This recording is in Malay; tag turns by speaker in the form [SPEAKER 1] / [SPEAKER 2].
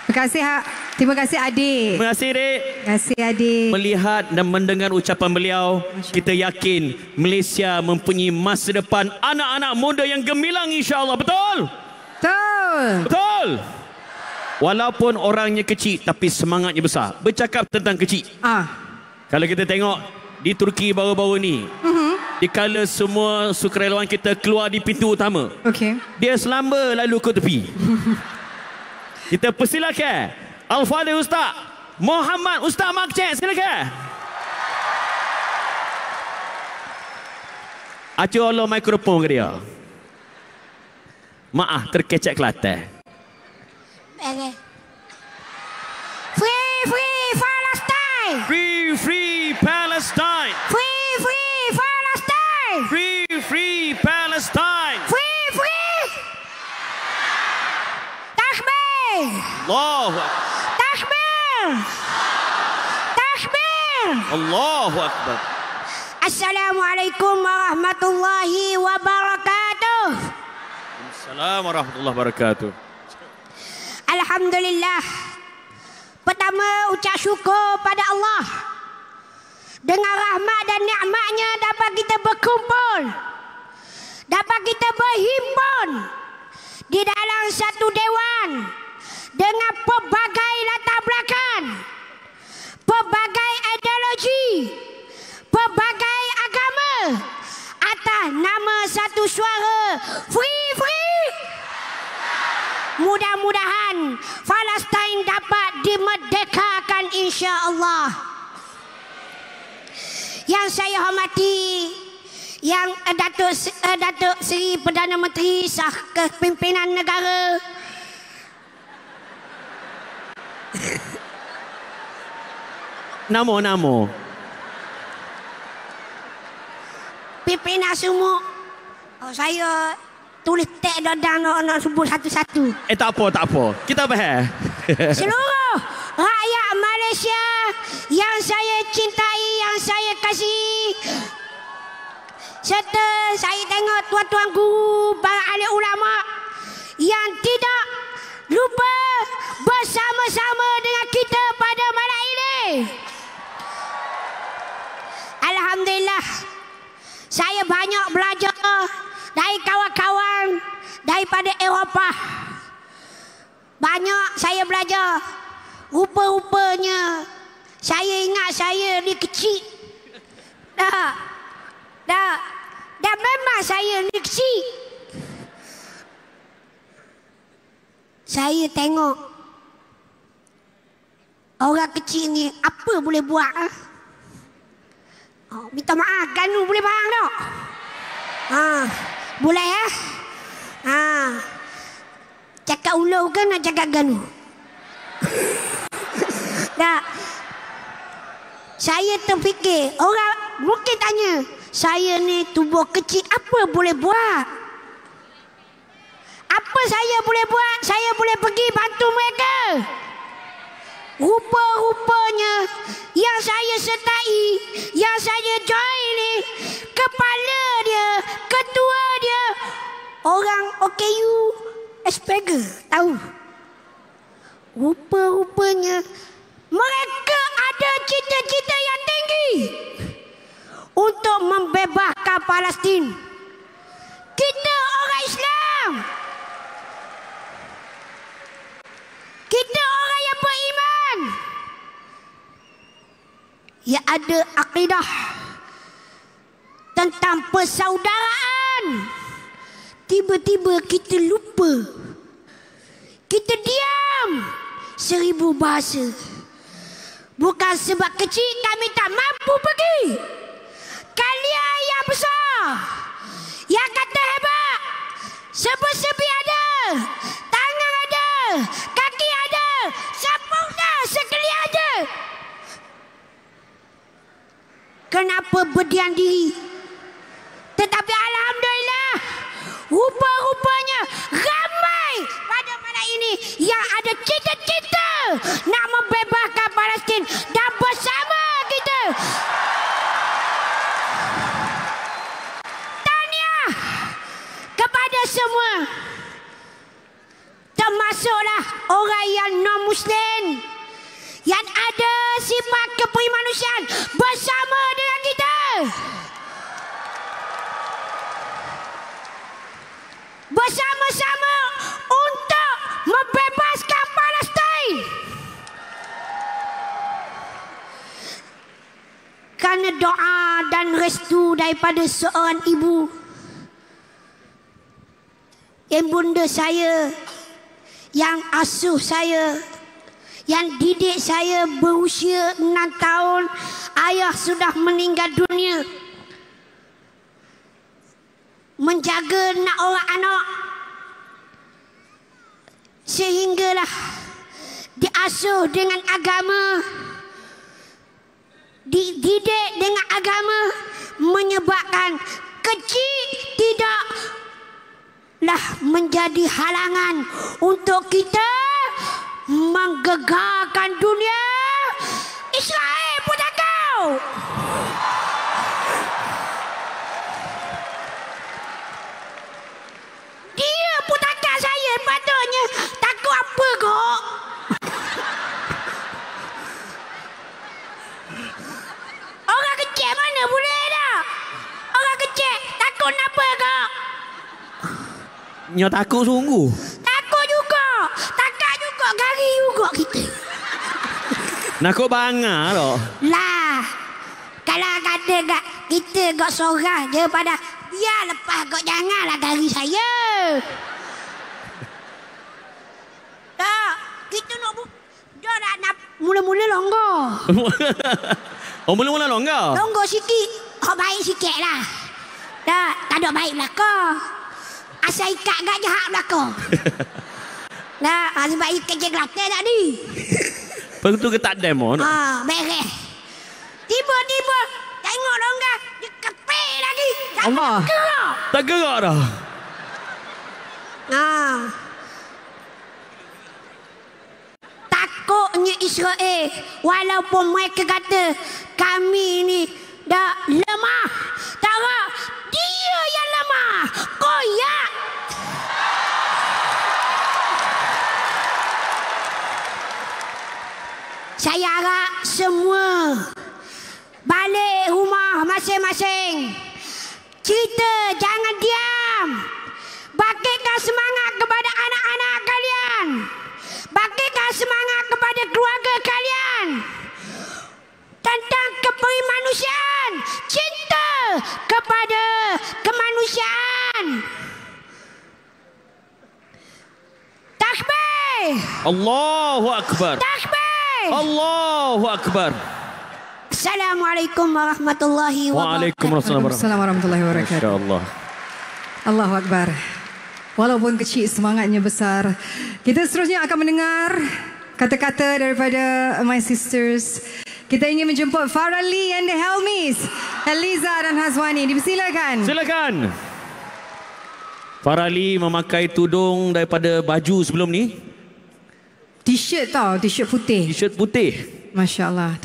[SPEAKER 1] Terima kasih adik.
[SPEAKER 2] Terima kasih, Dek.
[SPEAKER 1] Terima kasih adik.
[SPEAKER 2] Melihat dan mendengar ucapan beliau, kita yakin Malaysia mempunyai masa depan anak-anak muda yang gemilang, insya-Allah. Betul?
[SPEAKER 1] Betul.
[SPEAKER 2] Betul. Walaupun orangnya kecil tapi semangatnya besar. Bercakap tentang kecil. Kalau kita tengok di Turki baru-baru ni, dikala semua sukarelawan kita keluar di pintu utama, dia selamba lalu ke tepi. Kita persilakan Al-Fadhil Ustaz Muhammad Ustaz Mak Cik, silakan. Acu Allah mikrofon ke dia. Maaf, terkecek Kelantan.
[SPEAKER 3] Okay. Free, free Palestine!
[SPEAKER 2] Free, free Palestine!
[SPEAKER 3] Free, free Palestine!
[SPEAKER 2] Free, free Palestine!
[SPEAKER 3] Free, free! Takbir!
[SPEAKER 2] Allahu Akbar!
[SPEAKER 3] Takbir! Takbir!
[SPEAKER 2] Allahu Akbar!
[SPEAKER 3] Assalamualaikum warahmatullahi wabarakatuh.
[SPEAKER 2] Assalamualaikum warahmatullahi wabarakatuh.
[SPEAKER 3] Alhamdulillah. Pertama, ucap syukur pada Allah. Dengan rahmat dan nikmatnya dapat kita berkumpul, dapat kita berhimpun di dalam satu dewan dengan pelbagai latar belakang, pelbagai ideologi, pelbagai agama, atas nama satu suara free, free. Mudah-mudahan Palestin dapat dimerdekakan, insya-Allah. Yang saya hormati, yang Datuk Seri Perdana Menteri Sah Kepimpinan Negara,
[SPEAKER 2] Namo.
[SPEAKER 3] pimpinan semua. Saya tulis teks dan nak sebut satu-satu.
[SPEAKER 2] Tak apa. Kita bahas.
[SPEAKER 3] Seluruh rakyat Malaysia yang saya cintai, yang saya kasih, serta saya tengok tuan-tuan guru, para ahli ulama yang tidak lupa bersama-sama dengan kita pada malam ini. Alhamdulillah, saya banyak belajar dari kawan-kawan daripada Eropah. Banyak saya belajar. Rupa-rupanya saya ingat saya ni kecil. Dah. Dan memang saya ni kecil. Saya tengok orang kecil ni apa boleh buat. Minta maaf, Ganu boleh faham tak? Boleh ya? Cakap ulau kan nak cakap Ganu? Tak. Saya terfikir, orang mungkin tanya, saya ni tubuh kecil, apa boleh buat? Apa saya boleh buat? Saya boleh pergi bantu mereka. Rupa-rupanya yang saya sertai, yang saya join ni, kepala dia, ketua dia, orang OKU Asperger. Tahu? Rupa-rupanya mereka ada cita-cita yang tinggi untuk membebaskan Palestin. Kita orang Islam, kita orang yang beriman, yang ada akidah tentang persaudaraan. Tiba-tiba kita lupa. Kita diam 1000 bahasa. Bukan sebab kecil kami tak mampu pergi. Kalian yang besar, yang kata hebat, sebi ada, tangan ada, kaki ada, sapung dah sekali aja. Kenapa berdiam diri? Tetapi alhamdulillah, rupa-rupanya ramai pada malam ini yang ada cita-cita nak membebaskan Palestin, dan bersama kita. Tahniah kepada semua. termasuklah orang yang non-Muslim yang ada sifat keperimanusiaan bersama dengan kita. Bersama-sama untuk membebaskan Palestin. Kerana doa dan restu daripada seorang ibu, ibunda saya yang asuh saya, yang didik saya berusia 6 tahun, ayah sudah meninggal dunia. Menjaga nak orang anak sehinggalah diasuh dengan agama, dididik dengan agama, menyebabkan kecil tidaklah menjadi halangan untuk kita menggegarkan dunia Israel putakau. Dia putaka saya patutnya takut apa kok? Orang kecil mana boleh dah? Orang kecil takut apa kok?
[SPEAKER 2] Nyo takut sungguh.
[SPEAKER 3] Takut juga. Takut juga. Gari juga kita.
[SPEAKER 2] Nakut bangga loh.
[SPEAKER 3] Lah. Kalau kata kita gak sorang je pada dia lepas kau janganlah gari saya. Tak, kita dia nak mula-mula longgar.
[SPEAKER 2] Oh, mula-mula longgar?
[SPEAKER 3] Longgar sikit, kau baik sikit lah. Tak ada baik belakang. Asal ikat gak jahat belakang. Nah, sebab ikat je gelap tadi.
[SPEAKER 2] Lepas tu ke tak demo?
[SPEAKER 3] Beres. Tiba-tiba tengok longgar, dia kepek lagi.
[SPEAKER 1] Allah.
[SPEAKER 2] Tak gerak dah.
[SPEAKER 3] Takutnya Israel, walaupun mereka kata kami ni dah lemah, tahu dia yang lemah, koyak. Saya harap semua balik rumah masing-masing. Kita jangan diam. Bangkitkan semangat kepada anak-anak kalian. Bangkitkan semangat kepada keluarga kalian. Tentang keperimanusiaan. Cinta kepada kemanusiaan. Takbir.
[SPEAKER 2] Allahu Akbar.
[SPEAKER 3] Takbir.
[SPEAKER 2] Allahu Akbar.
[SPEAKER 3] Assalamualaikum warahmatullahi wabarakatuh.
[SPEAKER 2] Waalaikumsalam
[SPEAKER 1] warahmatullahi wabarakatuh.
[SPEAKER 2] Masya-Allah.
[SPEAKER 1] Allahu Akbar. Walaupun kecil, semangatnya besar. Kita seterusnya akan mendengar kata-kata daripada My Sisters. Kita ingin menjemput Farah Lee and the Helmis, Eliza dan Hazwani. Dipersilakan.
[SPEAKER 2] Silakan. Farah Lee memakai tudung daripada baju sebelum ni.
[SPEAKER 1] T-shirt tau, T-shirt putih.
[SPEAKER 2] T-shirt putih.
[SPEAKER 1] Masya Allah.